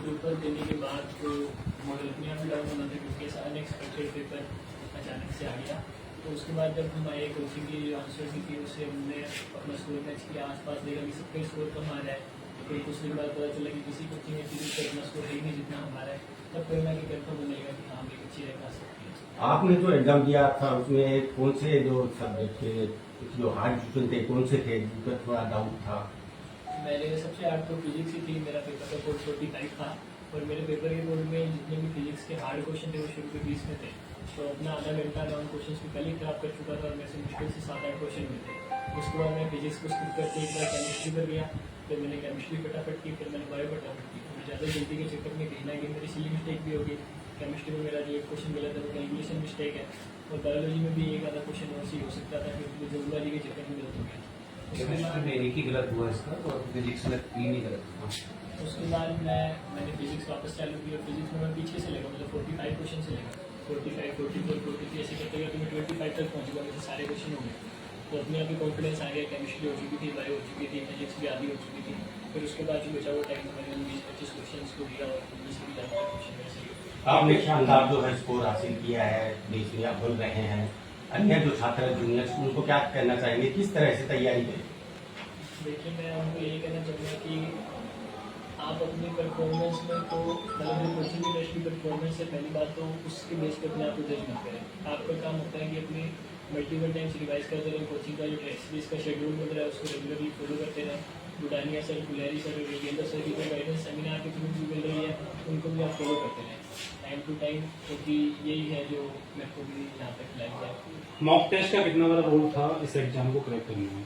Paper देने के बाद तो मगर अपने आप डाउन होना था क्योंकि ऐसा अनएक्सपेक्टेड पेपर अचानक से आ गया। तो उसके बाद जब हम आए कोचिंग की जो आंसर की थी उससे हमने अपना स्कोर मैच किया, आसपास देखा कि सबका स्कोर कम आ रहा है। तो फिर कुछ दिन बाद पता चला कि किसी कोचिंग में फिजिक्स का इतना स्कोर है ही नहीं जितना हमारा है। तब कोई ना कि कंफर्म होने लगा कि हाँ एक अच्छी रैंक आ सकती है। आपने जो एग्जाम दिया था उसमें कौन से जो सब्जेक्ट के जो हार्ड क्वेश्चन थे कौन से थे जिनका थोड़ा डाउट था? मेरे सबसे हार्ड तो फिजिक्स ही थी। मेरा पेपर का कोड 45 था और मेरे पेपर के कोड में जितने भी फिजिक्स के हार्ड क्वेश्चन थे वो शुरू के 20 में थे। तो अपना आधा घंटा मैं उन क्वेश्चन को पहले ही खराब कर चुका था और मेरे से मुश्किल से 7-8 क्वेश्चन में थे। उसके बाद मैं फिजिक्स को स्किप करके एक बार केमिस्ट्री पर गया, फिर मैंने केमिस्ट्री फटाफट की, फिर मैंने बायो फटाफट की। तो ज़्यादा जल्दी के चक्कर में कहीं ना कहीं मेरी सिली मिस्टेक भी होगी। केमिस्ट्री में मेरा जो एक क्वेश्चन मिला था वो कैलकुलेशन मिस्टेक है और बायोलॉजी में भी एक आधा क्वेश्चन और सी हो सकता था क्योंकि जल्दबाजी के चक्कर में गलत हो गया। केमिस्ट्री में एक ही गलत हुआ इसका और फिजिक्स में 3 ही गलत हुआ। उसके बाद मैंने फिजिक्स वापस चालू की और फिजिक्स में मैं पीछे से लगा, मतलब 45 क्वेश्चन से लगा, 45, 44, 43 ऐसे करते करते मैं 25 तक पहुँच गया। मेरे सारे क्वेश्चन हो गए तो अपने आप ही कॉन्फिडेंस आ गया। केमिस्ट्री हो चुकी थी, बायो हो चुकी थी, फिजिक्स भी आधी हो चुकी थी। फिर उसके बाद जो बचा हुआ टाइम था मैंने 20-25 क्वेश्चन को दिया और 19 से भी ज़्यादा क्वेश्चन मेरे सही हो गए। आपने शानदार जो है स्कोर हासिल किया है, देश में आप बोल रहे हैं, अन्य जो छात्र जूनियर्स उनको क्या कहना चाहेंगे, किस तरह से तैयारी करें? देखिए मैं उनको यही कहना चाहूँगा कि आप अपनी परफॉर्मेंस में तो मतलब जो कोचिंग इंडस्ट्री परफॉर्मेंस है पहली बात तो उसके बेस पे अपने आप को जज मत करें। आपका काम होता है कि अपनी मल्टीपल टाइम्स रिवाइज करते रहें, कोचिंग का जो टेस्ट सीरीज का शेड्यूल मिल रहा है उसको रेगुलरली फॉलो करते रहें। Budania sir, Guleri sir, Yogendra sir की जो गाइडेंस सेमिनार के थ्रू भी मिल रही है उनको भी आप फॉलो करते रहें टाइम टू टाइम, क्योंकि यही है जो मेरे को भी यहाँ तक लाइक है। मॉक टेस्ट का कितना बड़ा रोल था इस एग्जाम को क्रैक करने में?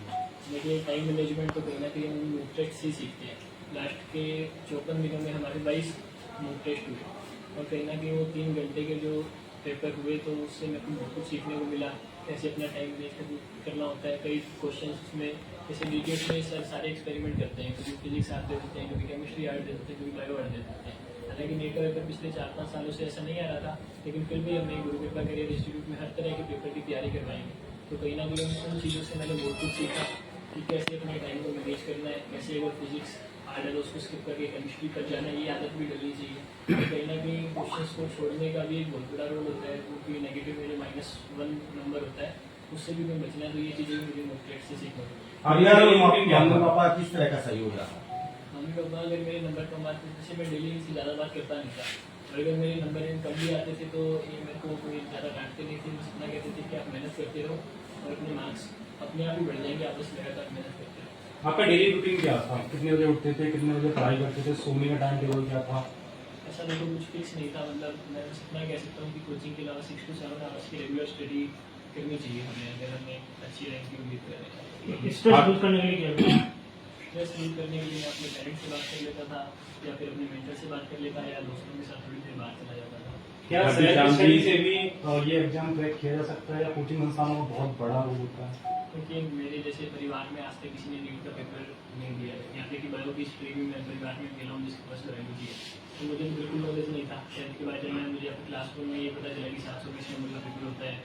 देखिए टाइम मैनेजमेंट तो कहीं ना कहीं हम मॉक टेस्ट से सीखते हैं। लास्ट के 54 दिनों में हमारे 22 मॉक टेस्ट हुए और कहीं ना कहीं वो 3 घंटे के जो पेपर हुए तो उससे मेरे को बहुत कुछ सीखने को मिला। कैसे अपना टाइम मैनेज करना होता है। कई क्वेश्चन में जैसे डीटीएस में सर सारे एक्सपेरिमेंट करते हैं, कभी फिजिक्स आर्ट दे देते हैं, कभी केमिस्ट्री आर्ट दे देते हैं, कभी बायो आर्ट दे देते हैं। हालांकि नीट का पेपर पिछले 4-5 सालों से ऐसा नहीं आ रहा था, लेकिन फिर भी हमने गुरु कृपा करियर इंस्टीट्यूट में हर तरह के पेपर की तैयारी करवाएंगे। तो कहीं ना कहीं उन चीज़ों से मैंने बहुत कुछ सीखा कि कैसे अपने टाइम को मैनेज करना है, कैसे अगर फिजिक्स हार्ड है तो उसको स्किप करके केमिस्ट्री पर जाना है, ये आदत भी डलनी चाहिए। तो कहीं ना कहीं क्वेश्चंस को छोड़ने का भी एक बहुत बड़ा रोल होता है क्योंकि नेगेटिव में जो -1 नंबर होता है उससे भी मैं बचना है। तो ये चीज़ें मुझे मोटिवेट से सीखना और मम्मी पापा किस तरह का सहयोग रहा? मम्मी पापा अगर मेरे नंबर कम आते थे जैसे मैं डेली इनसे ज़्यादा बात करता नहीं था और अगर मेरे नंबर इन कम भी आते थे तो ये मेरे को कोई ज़्यादा डांटते नहीं थे। मुझे इतना कहते थे कि आप मेहनत करते रहो और अपने मार्क्स अपने आप ही बढ़ जाएंगे, आप बस लगातार मेहनत करते रहो। आपका डेली रूटीन क्या था? कितने बजे उठते थे, कितने बजे पढ़ाई करते थे, सोने का टाइम टेबल क्या था? ऐसा मेरे को कुछ फिक्स नहीं था, मतलब मैं बस इतना कह सकता हूँ कि कोचिंग के अलावा 6 to 7 आवर्स की रेगुलर स्टडी करनी चाहिए हमें अगर हमें अच्छी रैंक की उम्मीद करनी चाहिए। स्ट्रेस दूर करने के लिए क्या किया? स्ट्रेस दूर करने के लिए मैं अपने पेरेंट्स से बात कर लेता था या फिर अपने मेंटर से बात कर लेता या दोस्तों के साथ थोड़ी देर बाहर चला जाता था। क्या सेल्फ स्टडी से भी ये एग्जाम क्रैक किया जा सकता है या कोचिंग संस्थानों का बहुत बड़ा रोल होता है? क्योंकि मेरे जैसे परिवार में आज तक किसी ने नीट का पेपर नहीं दिया है। यहाँ तक कि बायो की स्ट्रीम में मैं परिवार में अकेला हूँ जिसके पास बायोलॉजी है। तो मुझे बिल्कुल नॉलेज नहीं था। 10th के बाद जब मैं मुझे अपने क्लासरूम में ये पता चला कि 720 नंबर का पेपर होता है,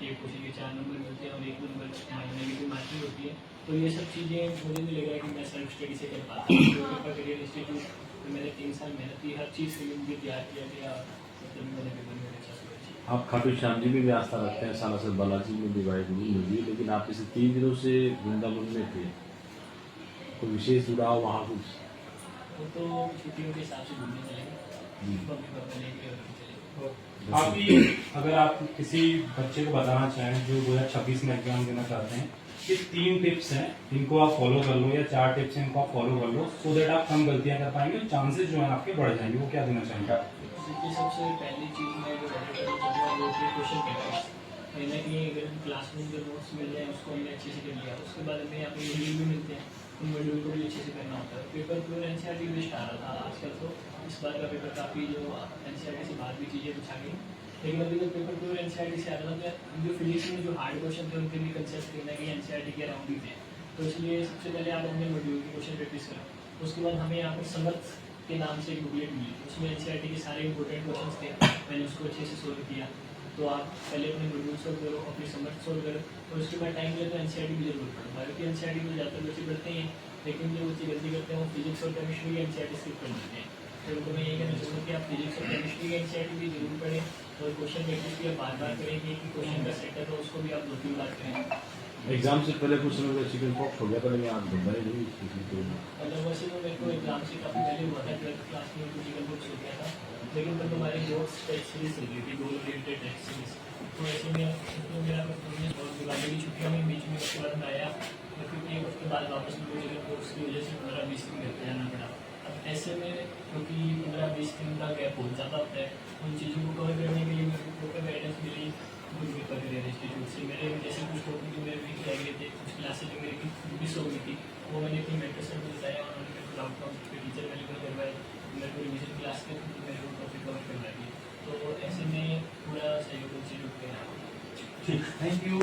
एक क्वेश्चन के 4 नंबर मिलते हैं और 1 नंबर नेगेटिव मार्किंग होती है, तो ये सब चीज़ें मुझे नहीं लगा कि मैं सेल्फ स्टडी से कर पाता हूँ। तो कृपा करियर इंस्टीट्यूट में मैंने 3 साल मेहनत की, हर चीज़ के लिए मुझे तैयार किया गया, मतलब मैंने पेपर में अच्छा स्कोर किया। आप खाटू श्याम जी में भी आस्था रखते हैं, सालासर बालाजी में भी वाहिगुरु में भी, लेकिन आप इसे 3 दिनों से वृंदावन में थे, कोई विशेष जुड़ाव वहाँ कुछ? वो तो छुट्टियों के हिसाब से घूमने चलेंगे, मम्मी पापा लेके चलेंगे। आप भी अगर आप किसी बच्चे को बताना चाहें जो 2026 में एग्जाम देना चाहते हैं कि 3 टिप्स हैं इनको आप फॉलो कर लो या 4 टिप्स हैं इनको आप फॉलो कर लो सो दैट आप कम गलतियां कर पाएंगे, चांसेस जो है आपके बढ़ जाएंगे, वो क्या देना चाहेंगे? देखिए सबसे पहली चीज़ मैं जो करना चाहूँगा वो है क्वेश्चन पेपर्स। कहीं ना कहीं अगर क्लासरूम के नोट्स मिल जाए उसको हमने अच्छे से कर लिया, उसके बाद हमें यहाँ पे मॉड्यूल भी मिलते हैं, उन मॉड्यूल को भी अच्छे से करना होता है। पेपर प्योर एनसीईआरटी बेस्ड आ रहा था, आजकल तो इस बार का पेपर काफ़ी जो एनसीईआरटी से बाहर भी चीज़ें कुछ आ गई, लेकिन अभी जब पेपर प्योर एनसीईआरटी से आ रहा था तो जो फिजिक्स में जो हार्ड क्वेश्चन थे उनके भी कंसेप्ट कहीं ना कहीं एनसीईआरटी के अराउंड ही थे। तो इसलिए सबसे पहले आप अपने मॉड्यूल के क्वेश्चन प्रैक्टिस करें। उसके बाद हमें यहाँ पर समर्थ के नाम से एक बुकलेट मिली, उसमें एनसीईआरटी के सारे इंपॉर्टेंट क्वेश्चंस थे, मैंने उसको अच्छे से सोल्व किया। तो आप पहले अपने मॉड्यूल सोल्व करो, अपनी समर्थ सोल्व करो और उसके बाद टाइम मिले तो एनसीईआरटी भी जरूर पढ़ो। बायो की एनसीईआरटी में ज़्यादातर बच्चे पढ़ते हैं, लेकिन जो बच्चे गलती करते हैं वो फिजिक्स और केमिस्ट्री की एनसीईआरटी स्किप कर देते हैं। तो उनको मैं यही कहना चाहूँगा कि आप फिजिक्स और केमिस्ट्री का एनसीईआरटी भी जरूर पढ़ें और क्वेश्चन प्रैक्टिस भी आप बार बार करें कि क्वेश्चन का सेटअप है उसको भी आप 2-3 बार करें। एग्जाम से पहले कुछ समय का चिकन पॉक्स हो गया था, लेकिन आज बंदा ही नहीं किसी को। मतलब वैसे तो मेरे को एग्जाम से काफ़ी पहले हुआ था, 12th क्लास में कुछ चिकन पॉक्स हो गया था, लेकिन तब हमारी बोर्ड्स टेस्ट सीरीज चल रही थी, गोल ओरिएंटेड टेस्ट सीरीज। तो ऐसे में तो मेरा परफॉर्मेंस और दिवाली की छुट्टियों में बीच में उसके बाद में आया, और फिर एक हफ्ते बाद वापस मुझे चिकन पॉक्स की वजह से 15-20 दिन घर पर जाना पड़ा। अब ऐसे में क्योंकि 15-20 दिन का गैप बहुत ज़्यादा होता है, उन चीज़ों को कवर करने के लिए मेरे को प्रॉपर गाइडेंस मिली कुछ पेपर करियर इंस्टीट्यूट से। मेरे जैसे कुछ टॉपिक जो मेरे वीक रह गए थे, कुछ क्लासेज जो मेरी मिस हो गई थी, वो मैंने अपनी मेंटर सर को बताया, उन्होंने मेरे को डाउट नोट के टीचर अवेलेबल करवाए, मेरे को रिविजन क्लास के थ्रू मेरे को टॉपिक कवर करवा दिए। तो ऐसे में पूरा सहयोग इंस्टीट्यूट के यहाँ। ठीक, थैंक यू।